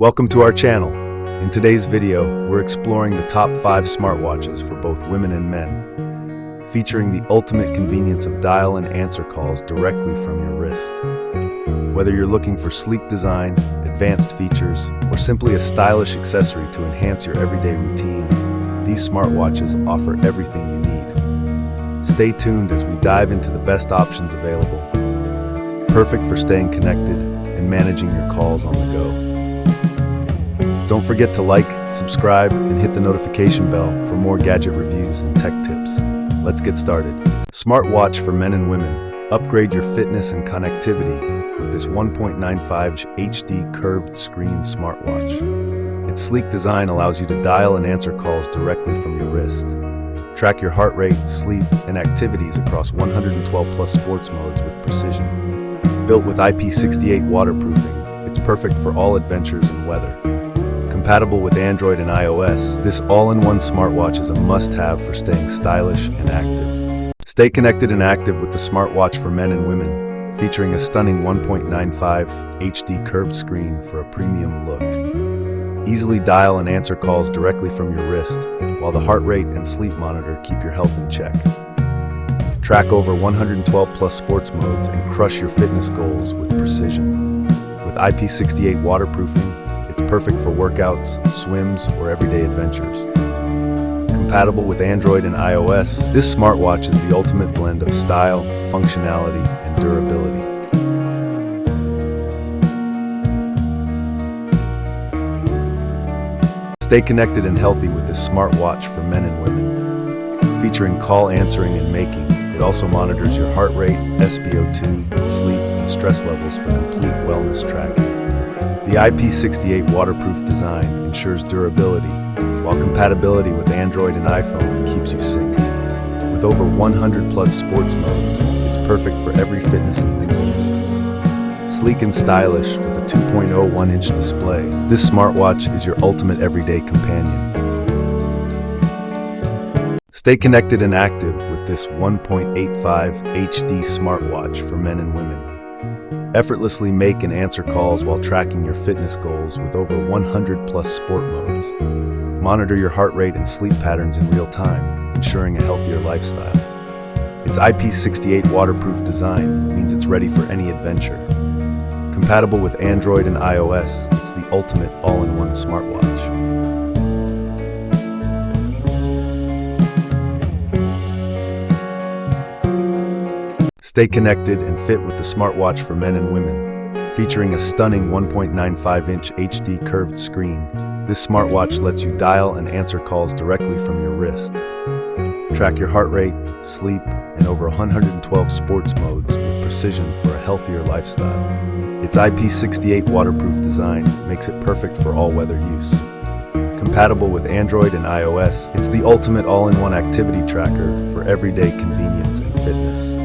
Welcome to our channel. In today's video, we're exploring the top 5 smartwatches for both women and men, featuring the ultimate convenience of dial and answer calls directly from your wrist. Whether you're looking for sleek design, advanced features, or simply a stylish accessory to enhance your everyday routine, these smartwatches offer everything you need. Stay tuned as we dive into the best options available, perfect for staying connected and managing your calls on the go. Don't forget to like, subscribe, and hit the notification bell for more gadget reviews and tech tips. Let's get started. Smartwatch for men and women. Upgrade your fitness and connectivity with this 1.95-inch HD curved screen smartwatch. Its sleek design allows you to dial and answer calls directly from your wrist. Track your heart rate, sleep, and activities across 112 plus sports modes with precision. Built with IP68 waterproofing, it's perfect for all adventures and weather. Compatible with Android and iOS, this all-in-one smartwatch is a must-have for staying stylish and active. Stay connected and active with the smartwatch for men and women, featuring a stunning 1.95 HD curved screen for a premium look. Easily dial and answer calls directly from your wrist, while the heart rate and sleep monitor keep your health in check. Track over 112 plus sports modes and crush your fitness goals with precision. With IP68 waterproofing, it's perfect for workouts, swims, or everyday adventures. Compatible with Android and iOS, this smartwatch is the ultimate blend of style, functionality, and durability. Stay connected and healthy with this smartwatch for men and women. Featuring call answering and making, it also monitors your heart rate, SpO2, sleep, and stress levels for complete wellness tracking. The IP68 waterproof design ensures durability, while compatibility with Android and iPhone keeps you synced. With over 100 plus sports modes, it's perfect for every fitness enthusiast. Sleek and stylish with a 2.01-inch display, this smartwatch is your ultimate everyday companion. Stay connected and active with this 1.85 HD smartwatch for men and women. Effortlessly make and answer calls while tracking your fitness goals with over 100 plus sport modes. Monitor your heart rate and sleep patterns in real time, ensuring a healthier lifestyle. Its IP68 waterproof design means it's ready for any adventure. Compatible with Android and iOS, it's the ultimate all-in-one smartwatch. Stay connected and fit with the smartwatch for men and women. Featuring a stunning 1.95-inch HD curved screen, this smartwatch lets you dial and answer calls directly from your wrist. Track your heart rate, sleep, and over 112 sports modes with precision for a healthier lifestyle. Its IP68 waterproof design makes it perfect for all weather use. Compatible with Android and iOS, it's the ultimate all-in-one activity tracker for everyday convenience and fitness.